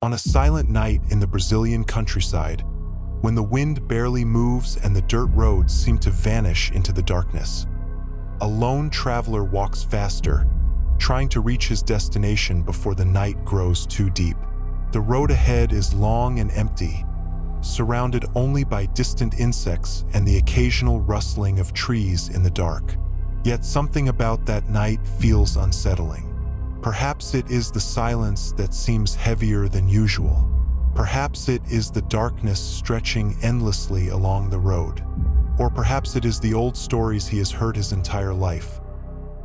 On a silent night in the Brazilian countryside, when the wind barely moves and the dirt roads seem to vanish into the darkness, a lone traveler walks faster, trying to reach his destination before the night grows too deep. The road ahead is long and empty, surrounded only by distant insects and the occasional rustling of trees in the dark. Yet something about that night feels unsettling. Perhaps it is the silence that seems heavier than usual. Perhaps it is the darkness stretching endlessly along the road. Or perhaps it is the old stories he has heard his entire life.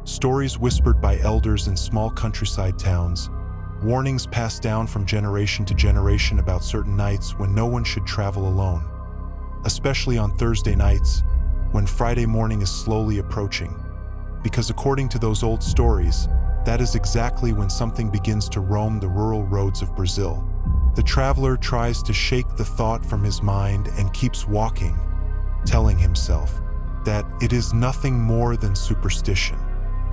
Stories whispered by elders in small countryside towns, warnings passed down from generation to generation about certain nights when no one should travel alone, especially on Thursday nights, when Friday morning is slowly approaching. Because according to those old stories, that is exactly when something begins to roam the rural roads of Brazil. The traveler tries to shake the thought from his mind and keeps walking, telling himself that it is nothing more than superstition,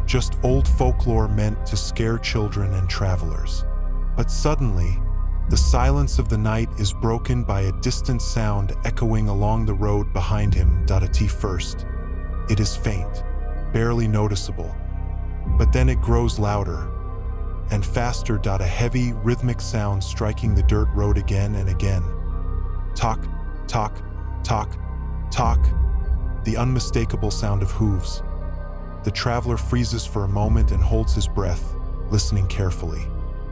just old folklore meant to scare children and travelers. But suddenly, the silence of the night is broken by a distant sound echoing along the road behind him. At first, it is faint, barely noticeable, but then it grows louder and faster. A heavy, rhythmic sound striking the dirt road again and again. Tock, tock, tock, tock, the unmistakable sound of hooves. The traveler freezes for a moment and holds his breath, listening carefully.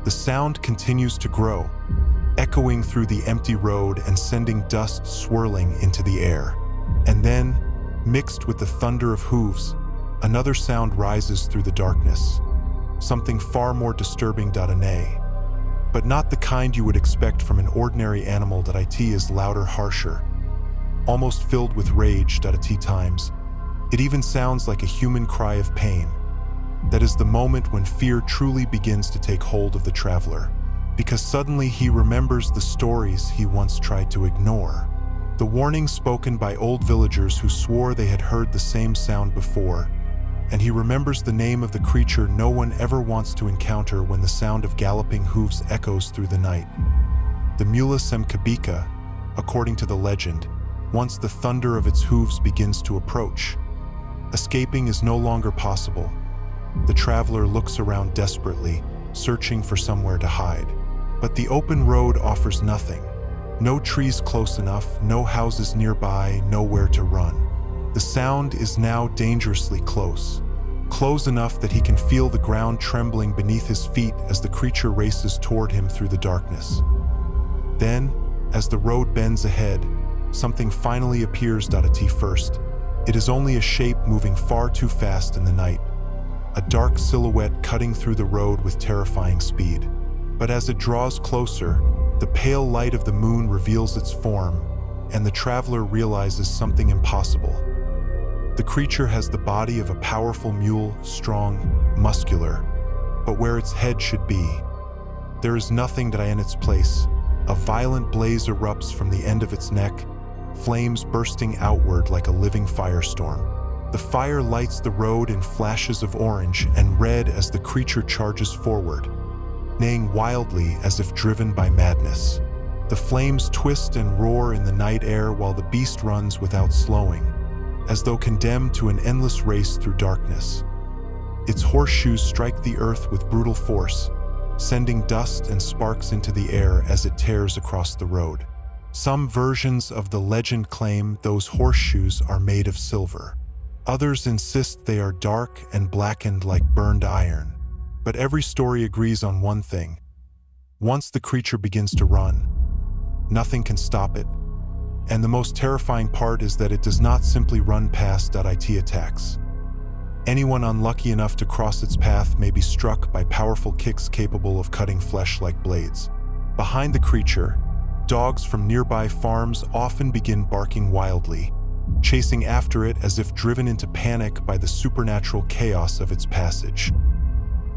The sound continues to grow, echoing through the empty road and sending dust swirling into the air. And then, mixed with the thunder of hooves, another sound rises through the darkness, something far more disturbing. A neigh, but not the kind you would expect from an ordinary animal. It is louder, harsher, almost filled with rage. At times, it even sounds like a human cry of pain. That is the moment when fear truly begins to take hold of the traveler, because suddenly he remembers the stories he once tried to ignore. The warnings spoken by old villagers who swore they had heard the same sound before, and he remembers the name of the creature no one ever wants to encounter when the sound of galloping hooves echoes through the night. The Mula sem Cabeça, according to the legend, once the thunder of its hooves begins to approach, escaping is no longer possible. The traveler looks around desperately, searching for somewhere to hide. But the open road offers nothing. No trees close enough, no houses nearby, nowhere to run. The sound is now dangerously close. Close enough that he can feel the ground trembling beneath his feet as the creature races toward him through the darkness. Then, as the road bends ahead, something finally appears. At first, it is only a shape moving far too fast in the night, a dark silhouette cutting through the road with terrifying speed. But as it draws closer, the pale light of the moon reveals its form, and the traveler realizes something impossible. The creature has the body of a powerful mule, strong, muscular, but where its head should be, there is nothing. In its place, a violent blaze erupts from the end of its neck, flames bursting outward like a living firestorm. The fire lights the road in flashes of orange and red as the creature charges forward, neighing wildly as if driven by madness. The flames twist and roar in the night air while the beast runs without slowing, as though condemned to an endless race through darkness. Its horseshoes strike the earth with brutal force, sending dust and sparks into the air as it tears across the road. Some versions of the legend claim those horseshoes are made of silver. Others insist they are dark and blackened like burned iron. But every story agrees on one thing. Once the creature begins to run, nothing can stop it. And the most terrifying part is that it does not simply run past. It attacks. Anyone unlucky enough to cross its path may be struck by powerful kicks capable of cutting flesh like blades. Behind the creature, dogs from nearby farms often begin barking wildly, chasing after it as if driven into panic by the supernatural chaos of its passage.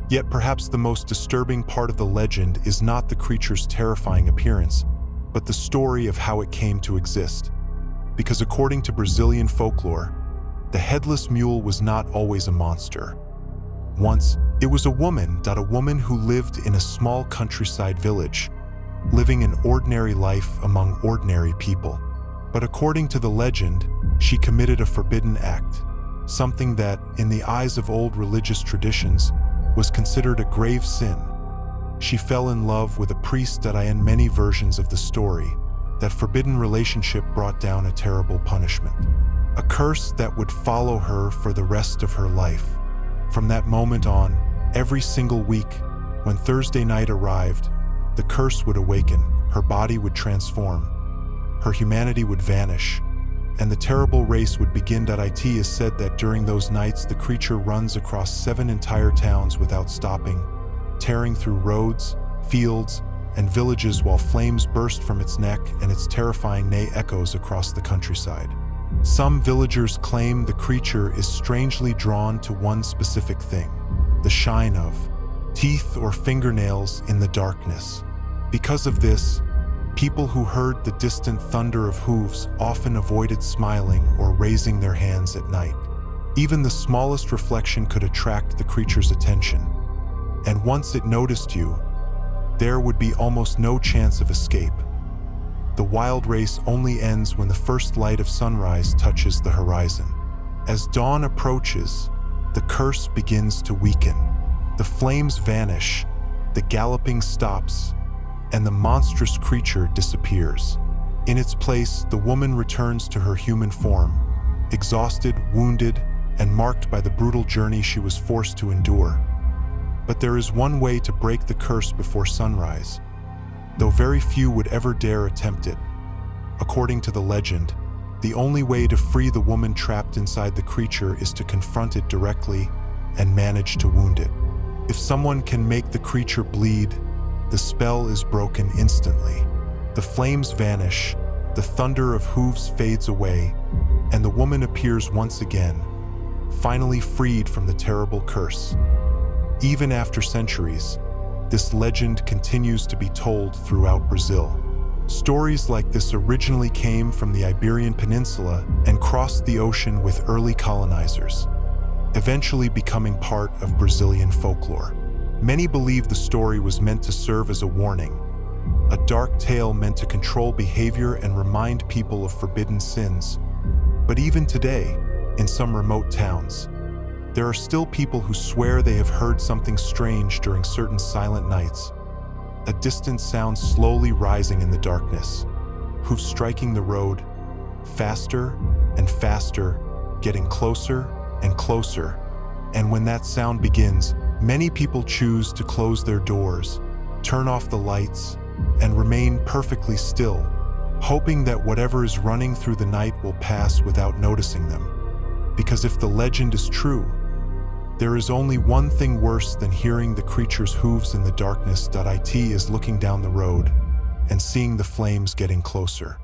Yet perhaps the most disturbing part of the legend is not the creature's terrifying appearance, but the story of how it came to exist. Because according to Brazilian folklore, the Headless Mule was not always a monster. Once, it was a woman who lived in a small countryside village. living an ordinary life among ordinary people. But according to the legend, she committed a forbidden act, something that, in the eyes of old religious traditions, was considered a grave sin. She fell in love with a priest that in many versions of the story. That forbidden relationship brought down a terrible punishment, a curse that would follow her for the rest of her life. From that moment on, every single week, when Thursday night arrived, the curse would awaken, her body would transform, her humanity would vanish, and the terrible race would begin. It is said that during those nights the creature runs across 7 entire towns without stopping, tearing through roads, fields, and villages while flames burst from its neck and its terrifying neigh echoes across the countryside. Some villagers claim the creature is strangely drawn to one specific thing, the shine of teeth or fingernails in the darkness. Because of this, people who heard the distant thunder of hooves often avoided smiling or raising their hands at night. Even the smallest reflection could attract the creature's attention, and once it noticed you, there would be almost no chance of escape. The wild race only ends when the first light of sunrise touches the horizon. As dawn approaches, the curse begins to weaken. The flames vanish, the galloping stops, and the monstrous creature disappears. In its place, the woman returns to her human form, exhausted, wounded, and marked by the brutal journey she was forced to endure. But there is one way to break the curse before sunrise, though very few would ever dare attempt it. According to the legend, the only way to free the woman trapped inside the creature is to confront it directly and manage to wound it. If someone can make the creature bleed, the spell is broken instantly. The flames vanish, the thunder of hooves fades away, and the woman appears once again, finally freed from the terrible curse. Even after centuries, this legend continues to be told throughout Brazil. Stories like this originally came from the Iberian Peninsula and crossed the ocean with early colonizers, eventually becoming part of Brazilian folklore. Many believe the story was meant to serve as a warning, a dark tale meant to control behavior and remind people of forbidden sins. But even today, in some remote towns, there are still people who swear they have heard something strange during certain silent nights, a distant sound slowly rising in the darkness, hooves striking the road, faster and faster, getting closer and closer. And when that sound begins, many people choose to close their doors, turn off the lights, and remain perfectly still, hoping that whatever is running through the night will pass without noticing them. Because if the legend is true, there is only one thing worse than hearing the creature's hooves in the darkness. It is looking down the road and seeing the flames getting closer.